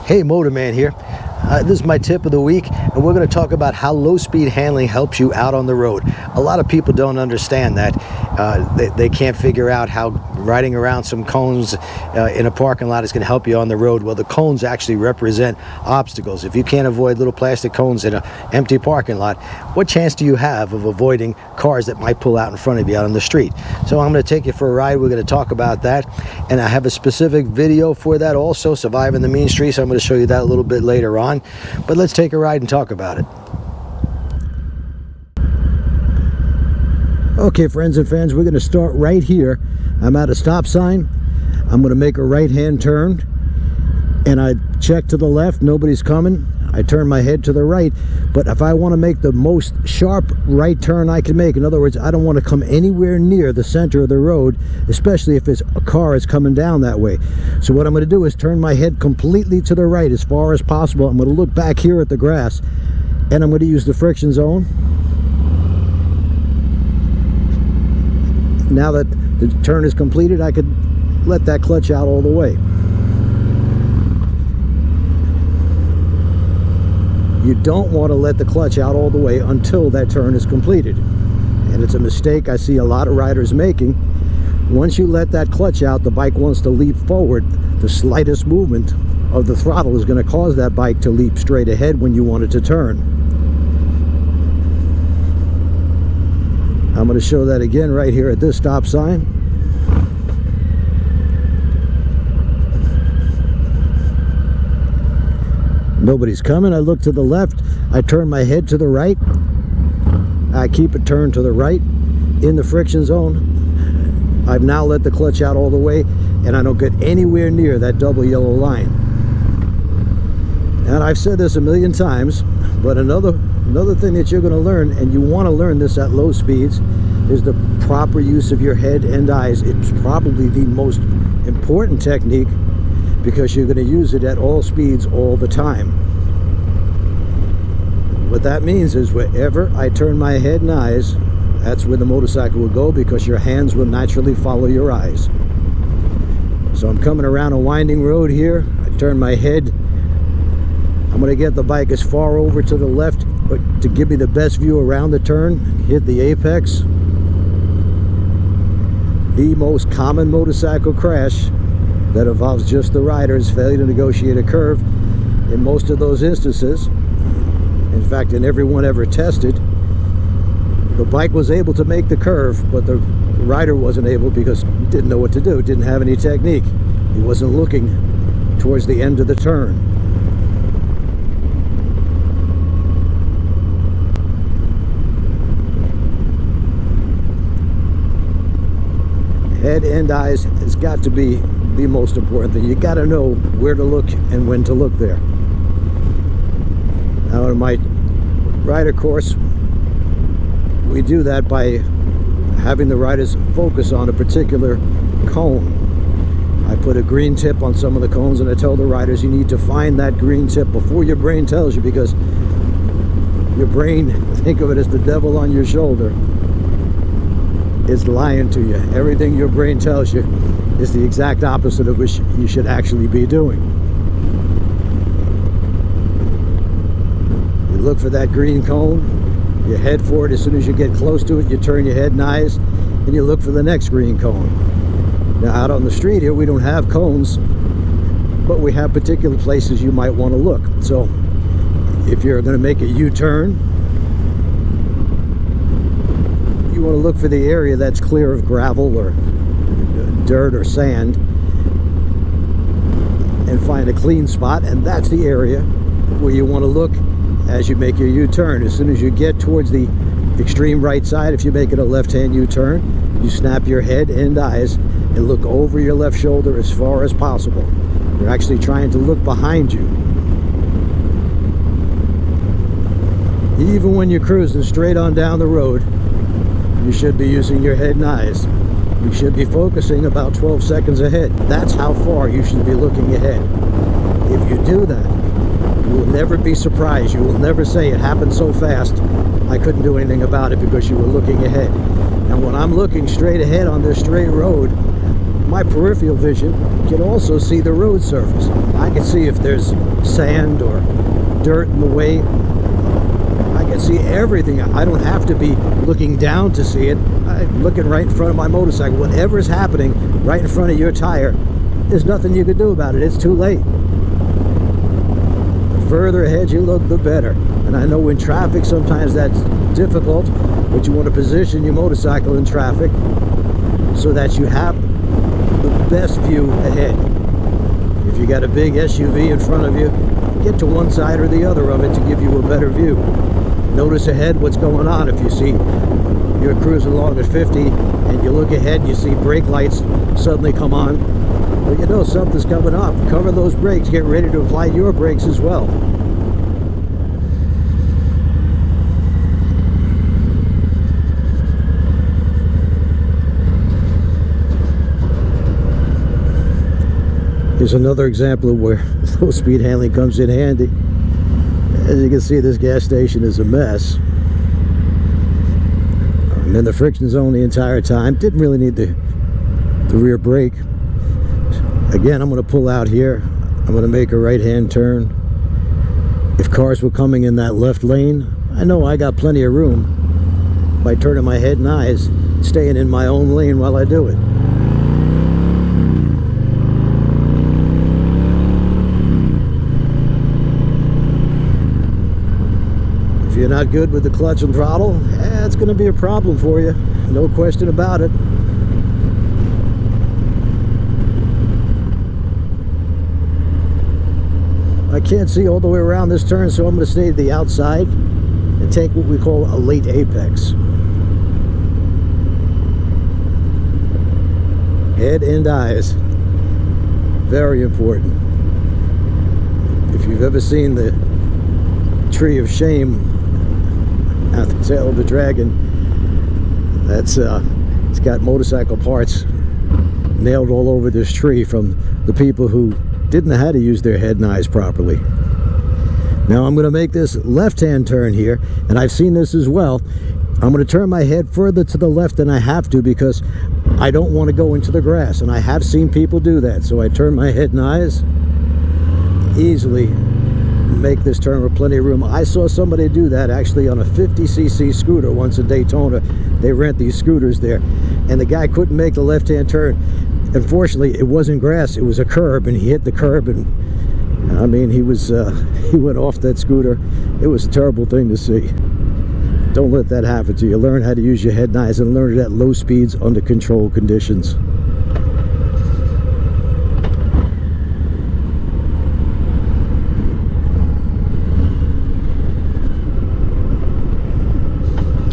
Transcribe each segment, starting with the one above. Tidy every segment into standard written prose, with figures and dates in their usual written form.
Hey, Motorman here. This is my tip of the week, and we're going to talk about how low-speed handling helps you out on the road. A lot of people don't understand that. They can't figure out how riding around some cones in a parking lot is going to help you on the road. Well, the cones actually represent obstacles. If you can't avoid little plastic cones in an empty parking lot, what chance do you have of avoiding cars that might pull out in front of you out on the street? So I'm going to take you for a ride. We're going to talk about that, and I have a specific video for that also, Surviving the Mean Streets. I'm going to show you that a little bit later on, but let's take a ride and talk about it. Okay, friends and fans, we're going to start right here. I'm at a stop sign. I'm going to make a right-hand turn, and I check to the left. Nobody's coming. I turn my head to the right, but if I want to make the most sharp right turn I can make, in other words, I don't want to come anywhere near the center of the road, especially if it's a car is coming down that way. So what I'm going to do is turn my head completely to the right as far as possible. I'm going to look back here at the grass, and I'm going to use the friction zone. Now that the turn is completed, I could let that clutch out all the way. You don't want to let the clutch out all the way until that turn is completed. And it's a mistake I see a lot of riders making. Once you let that clutch out, the bike wants to leap forward. The slightest movement of the throttle is going to cause that bike to leap straight ahead when you want it to turn. I'm going to show that again right here at this stop sign. Nobody's coming. I look to the left. I turn my head to the right. I keep it turned to the right in the friction zone. I've now let the clutch out all the way, and I don't get anywhere near that double yellow line. And I've said this a million times, but another thing that you're going to learn, and you want to learn this at low speeds, is the proper use of your head and eyes. It's probably the most important technique because you're going to use it at all speeds all the time. What that means is wherever I turn my head and eyes, that's where the motorcycle will go, because your hands will naturally follow your eyes. So I'm coming around a winding road here. I turn my head. I'm going to get the bike as far over to the left, but to give me the best view around the turn, hit the apex. The most common motorcycle crash that involves just the rider's failure to negotiate a curve. In most of those instances, in fact, in every one ever tested, the bike was able to make the curve, but the rider wasn't able because he didn't know what to do, didn't have any technique. He wasn't looking towards the end of the turn. Head and eyes has got to be the most important thing. You got to know where to look and when to look there. Now in my rider course, we do that by having the riders focus on a particular cone. I put a green tip on some of the cones, and I tell the riders you need to find that green tip before your brain tells you, because your brain, think of it as the devil on your shoulder, is lying to you. Everything your brain tells you is the exact opposite of what you should actually be doing. You look for that green cone, you head for it. As soon as you get close to it, you turn your head and eyes, and you look for the next green cone. Now out on the street here, we don't have cones, but we have particular places you might want to look. So if you're going to make a U-turn, you want to look for the area that's clear of gravel or dirt or sand, and find a clean spot, and that's the area where you want to look as you make your U-turn. As soon as you get towards the extreme right side, if you make it a left-hand U-turn, you snap your head and eyes and look over your left shoulder as far as possible. You're actually trying to look behind you. Even when you're cruising straight on down the road, you should be using your head and eyes. You should be focusing about 12 seconds ahead. That's how far you should be looking ahead. If you do that, you will never be surprised. You will never say it happened so fast I couldn't do anything about it, because you were looking ahead. And when I'm looking straight ahead on this straight road, my peripheral vision can also see the road surface. I can see if there's sand or dirt in the way. I can see everything. I don't have to be looking down to see it. I'm looking right in front of my motorcycle. Whatever's happening right in front of your tire, there's nothing you can do about it. It's too late. The further ahead you look, the better. And I know in traffic sometimes that's difficult, but you want to position your motorcycle in traffic so that you have the best view ahead. If you got a big SUV in front of you, get to one side or the other of it to give you a better view. Notice ahead what's going on. If you see you're cruising along at 50 and you look ahead, you see brake lights suddenly come on, well, you know something's coming up. Cover those brakes. Get ready to apply your brakes as well. Here's another example of where low speed handling comes in handy. As you can see, this gas station is a mess. I'm in the friction zone the entire time. Didn't really need the rear brake. Again, I'm going to pull out here. I'm going to make a right-hand turn. If cars were coming in that left lane, I know I got plenty of room by turning my head and eyes, staying in my own lane while I do it. If you're not good with the clutch and throttle, it's going to be a problem for you. No question about it. I can't see all the way around this turn, so I'm going to stay to the outside and take what we call a late apex. Head and eyes. Very important. If you've ever seen the Tree of Shame at the tail of the dragon, that's it's got motorcycle parts nailed all over this tree from the people who didn't know how to use their head and eyes properly. Now I'm going to make this left-hand turn here, and I've seen this as well. I'm going to turn my head further to the left than I have to because I don't want to go into the grass, and I have seen people do that. So I turn my head and eyes, easily make this turn with plenty of room. I saw somebody do that actually on a 50cc scooter once in Daytona. They rent these scooters there, and the guy couldn't make the left-hand turn. Unfortunately, it wasn't grass, it was a curb, and he hit the curb, and I mean, he went off that scooter. It was a terrible thing to see. Don't let that happen to you. Learn how to use your head and eyes, and learn it at low speeds under controlled conditions.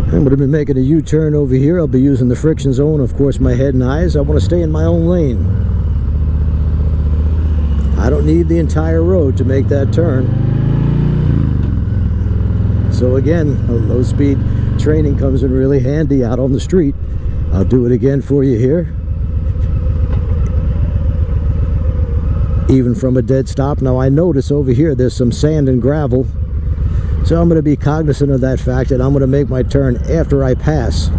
I'm going to be making a U-turn over here. I'll be using the friction zone, of course, my head and eyes. I want to stay in my own lane. I don't need the entire road to make that turn. So again, low speed training comes in really handy out on the street. I'll do it again for you here. Even from a dead stop. Now I notice over here there's some sand and gravel. So I'm going to be cognizant of that fact, and I'm going to make my turn after I pass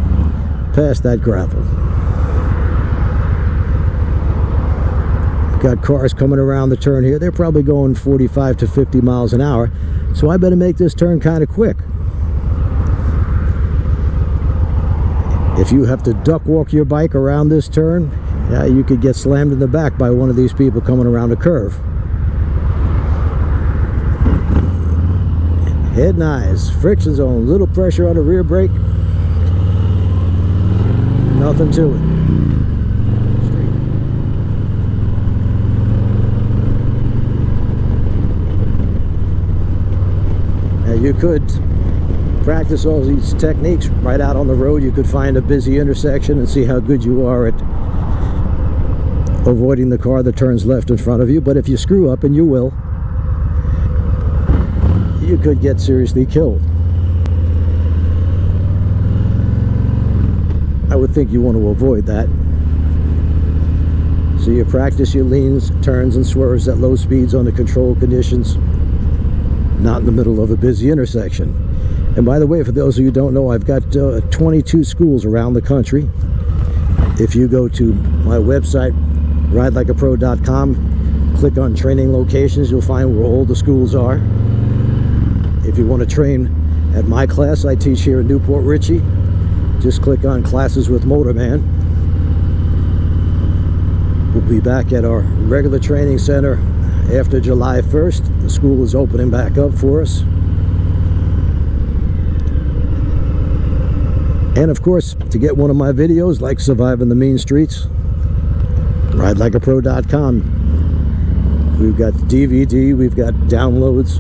that gravel. Got cars coming around the turn here. They're probably going 45 to 50 miles an hour. So I better make this turn kind of quick. If you have to duck walk your bike around this turn, yeah, you could get slammed in the back by one of these people coming around a curve. Head and eyes, friction zone, little pressure on the rear brake, nothing to it. Straight. Now you could practice all these techniques right out on the road. You could find a busy intersection and see how good you are at avoiding the car that turns left in front of you. But if you screw up, and you will, you could get seriously killed. I would think you want to avoid that. So you practice your leans, turns, and swerves at low speeds under controlled conditions, not in the middle of a busy intersection. And by the way, for those of you who don't know, I've got 22 schools around the country. If you go to my website, ridelikeapro.com. Click on training locations. You'll find where all the schools are. If you want to train at my class, I teach here in Newport Richey. Just click on Classes with Motorman. We'll be back at our regular training center after July 1st. The school is opening back up for us. And of course, to get one of my videos like Surviving the Mean Streets, ridelikeapro.com. We've got DVD, we've got downloads,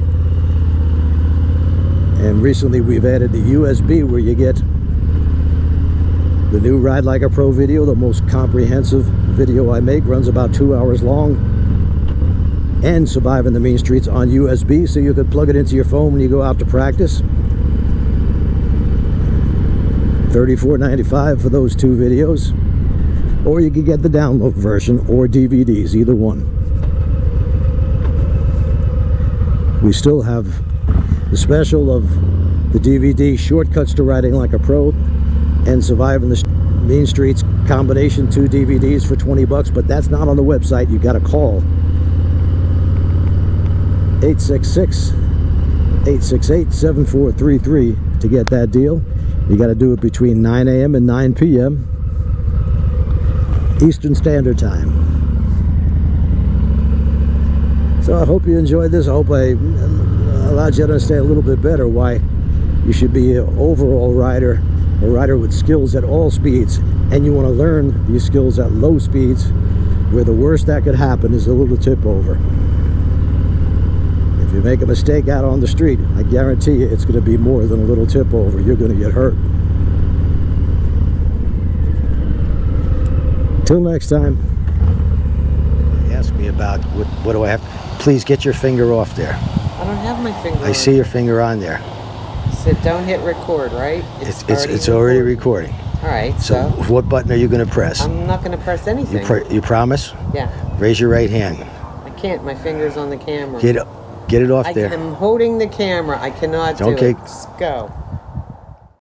and recently we've added the USB where you get the new Ride Like a Pro video, the most comprehensive video I make, runs about 2 hours long, and Surviving the Mean Streets on USB, so you could plug it into your phone when you go out to practice. $34.95 for those two videos, or you could get the download version or DVDs, either one. We still have the special of the DVD Shortcuts to Riding Like a Pro and Surviving the Mean Streets combination, 2 DVDs for $20, but that's not on the website. You got to call 866-868-7433 to get that deal. You got to do it between 9 a.m. and 9 p.m. Eastern Standard Time. So I hope you enjoyed this. I hope I allowed you to understand a little bit better why you should be an overall rider, a rider with skills at all speeds, and you want to learn these skills at low speeds, where the worst that could happen is a little tip over. If you make a mistake out on the street, I guarantee you it's going to be more than a little tip over. You're going to get hurt. Till next time. He asked me about what do I have. Please get your finger off there. I don't have my finger. I see your finger on there. So don't hit record, right? It's already recording. All right. So what button are you going to press? I'm not going to press anything. You promise? Yeah. Raise your right hand. I can't. My finger's on the camera. Get it off there. I'm holding the camera. I cannot do it. Just go.